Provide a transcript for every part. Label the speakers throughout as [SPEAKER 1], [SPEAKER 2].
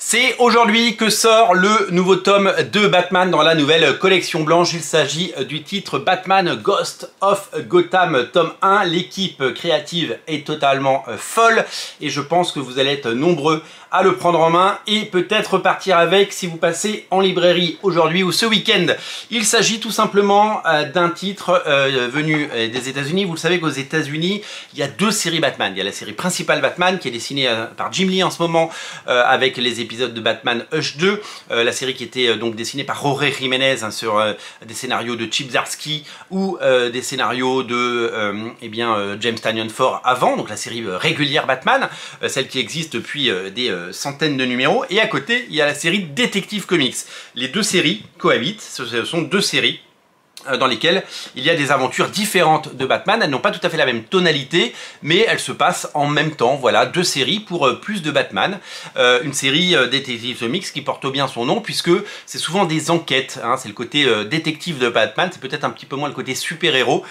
[SPEAKER 1] C'est aujourd'hui que sort le nouveau tome de Batman dans la nouvelle collection blanche. Il s'agit du titre Batman Ghost of Gotham tome 1. L'équipe créative est totalement folle et je pense que vous allez être nombreux à le prendre en main et peut-être repartir avec si vous passez en librairie aujourd'hui ou ce week-end. Il s'agit tout simplement d'un titre venu des États-Unis. Vous le savez qu'aux États-Unis, il y a deux séries Batman. Il y a la série principale Batman qui est dessinée par Jim Lee en ce moment avec les épisodes de Batman Hush 2, la série qui était donc dessinée par Jorge Jiménez sur des scénarios de Chip Zdarsky ou des scénarios de James Tynion IV avant, donc la série régulière Batman, celle qui existe depuis des centaines de numéros. Et à côté, il y a la série Detective Comics. Les deux séries cohabitent, ce sont deux séries dans lesquelles il y a des aventures différentes de Batman. Elles n'ont pas tout à fait la même tonalité, mais elles se passent en même temps. Voilà, deux séries pour plus de Batman. Une série Detective Comics qui porte bien son nom, puisque c'est souvent des enquêtes. Hein. C'est le côté détective de Batman, c'est peut-être un petit peu moins le côté super-héros,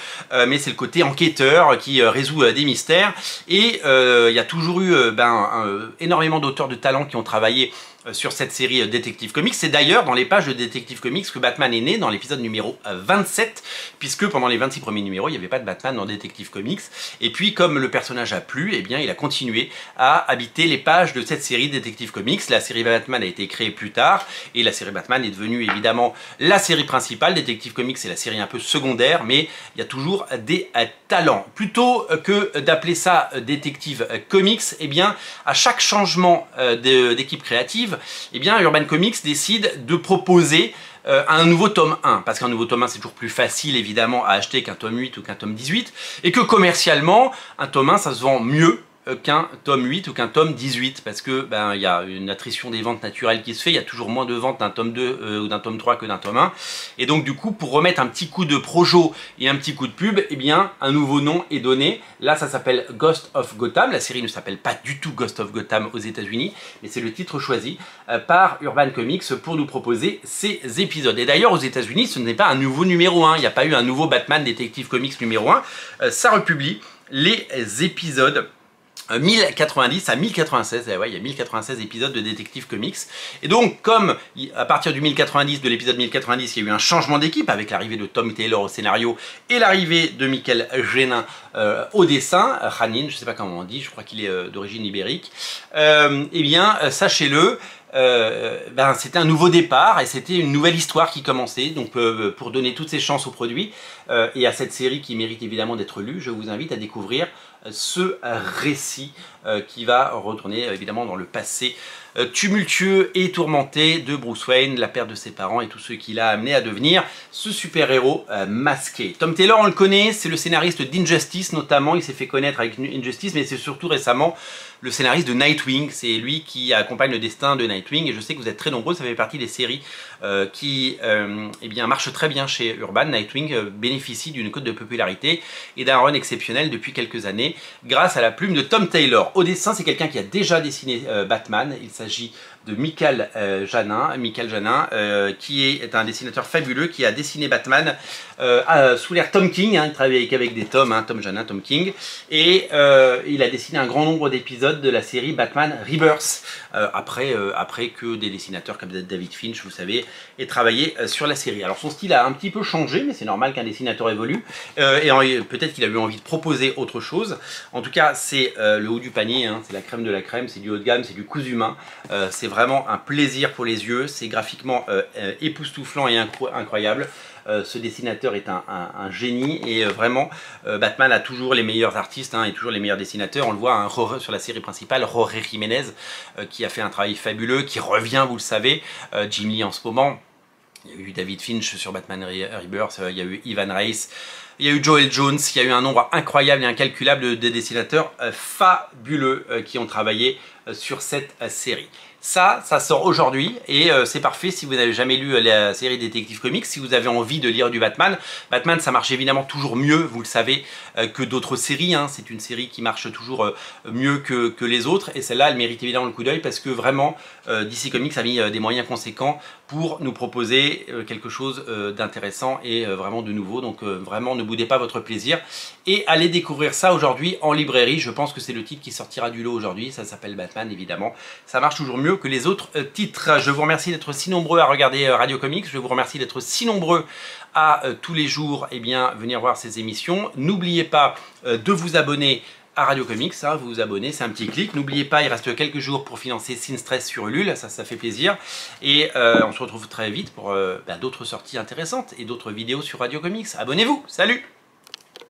[SPEAKER 1] mais c'est le côté enquêteur qui résout des mystères. Et il y a toujours eu énormément d'auteurs de talent qui ont travaillé sur cette série Detective Comics. C'est d'ailleurs dans les pages de Detective Comics que Batman est né, dans l'épisode numéro 27, puisque pendant les 26 premiers numéros, il n'y avait pas de Batman dans Detective Comics. Et puis, comme le personnage a plu, eh bien, il a continué à habiter les pages de cette série Detective Comics. La série Batman a été créée plus tard, et la série Batman est devenue évidemment la série principale. Detective Comics, c'est la série un peu secondaire, mais il y a toujours des talents. Plutôt que d'appeler ça Detective Comics, eh bien, à chaque changement d'équipe créative, eh bien, Urban Comics décide de proposer un nouveau tome 1, parce qu'un nouveau tome 1 c'est toujours plus facile évidemment à acheter qu'un tome 8 ou qu'un tome 18, et que commercialement, un tome 1 ça se vend mieux qu'un tome 8 ou qu'un tome 18, parce que il y a une attrition des ventes naturelles qui se fait, il y a toujours moins de ventes d'un tome 2 ou d'un tome 3 que d'un tome 1, et donc du coup pour remettre un petit coup de projo et un petit coup de pub, eh bien un nouveau nom est donné. Là ça s'appelle Ghost of Gotham, la série ne s'appelle pas du tout Ghost of Gotham aux États-Unis, mais c'est le titre choisi par Urban Comics pour nous proposer ces épisodes. Et d'ailleurs aux États-Unis ce n'est pas un nouveau numéro 1, il n'y a pas eu un nouveau Batman Detective Comics numéro 1, ça republie les épisodes 1090 à 1096, ouais, il y a 1096 épisodes de Detective Comics. Et donc, comme à partir du 1090, de l'épisode 1090, il y a eu un changement d'équipe avec l'arrivée de Tom Taylor au scénario et l'arrivée de Michael Genin au dessin, Janin, je ne sais pas comment on dit, je crois qu'il est d'origine ibérique, eh bien, sachez-le, c'était un nouveau départ et c'était une nouvelle histoire qui commençait. Donc pour donner toutes ses chances au produit et à cette série qui mérite évidemment d'être lue, je vous invite à découvrir ce récit qui va retourner évidemment dans le passé tumultueux et tourmenté de Bruce Wayne, la perte de ses parents et tout ce qui l'a amené à devenir ce super-héros masqué. Tom Taylor, on le connaît, c'est le scénariste d'Injustice notamment, il s'est fait connaître avec Injustice, mais c'est surtout récemment le scénariste de Nightwing, c'est lui qui accompagne le destin de Nightwing, et je sais que vous êtes très nombreux, ça fait partie des séries qui marchent très bien chez Urban. Nightwing bénéficie d'une cote de popularité et d'un run exceptionnel depuis quelques années grâce à la plume de Tom Taylor. Au dessin, c'est quelqu'un qui a déjà dessiné Batman, il s'agit de Michael Janin, qui est un dessinateur fabuleux qui a dessiné Batman sous l'ère Tom King, hein, il travaille avec des tomes, hein, Tom Janin, Tom King, et il a dessiné un grand nombre d'épisodes de la série Batman Rebirth, après que des dessinateurs comme David Finch, vous savez, aient travaillé sur la série. Alors son style a un petit peu changé, mais c'est normal qu'un dessinateur évolue, et peut-être qu'il a eu envie de proposer autre chose. En tout cas, c'est le haut du panier, hein, c'est la crème de la crème, c'est du haut de gamme, c'est du cousu main, c'est vraiment un plaisir pour les yeux, c'est graphiquement époustouflant et incroyable. Ce dessinateur est un génie et vraiment Batman a toujours les meilleurs artistes, hein, et toujours les meilleurs dessinateurs. On le voit, hein, sur la série principale, Jorge Jiménez qui a fait un travail fabuleux, qui revient, vous le savez, Jim Lee en ce moment. Il y a eu David Finch sur Batman Rebirth, il y a eu Ivan Reis, il y a eu Joel Jones, il y a eu un nombre incroyable et incalculable de dessinateurs fabuleux qui ont travaillé sur cette série. Ça sort aujourd'hui et c'est parfait si vous n'avez jamais lu la série Detective Comics, si vous avez envie de lire du Batman. Batman, ça marche évidemment toujours mieux, vous le savez, que d'autres séries, hein. C'est une série qui marche toujours mieux que les autres, et celle-là, elle mérite évidemment le coup d'œil parce que vraiment, DC Comics a mis des moyens conséquents pour nous proposer quelque chose d'intéressant et vraiment de nouveau. Donc vraiment, ne boudez pas votre plaisir et allez découvrir ça aujourd'hui en librairie. Je pense que c'est le titre qui sortira du lot aujourd'hui, ça s'appelle Batman évidemment. Ça marche toujours mieux mieux que les autres titres. Je vous remercie d'être si nombreux à regarder Radio Comics. Je vous remercie d'être si nombreux à tous les jours venir voir ces émissions. N'oubliez pas de vous abonner à Radio Comics, hein, vous vous abonnez, c'est un petit clic. N'oubliez pas, il reste quelques jours pour financer Sin Stress sur Ulule, ça fait plaisir. Et on se retrouve très vite pour d'autres sorties intéressantes et d'autres vidéos sur Radio Comics. Abonnez-vous, salut!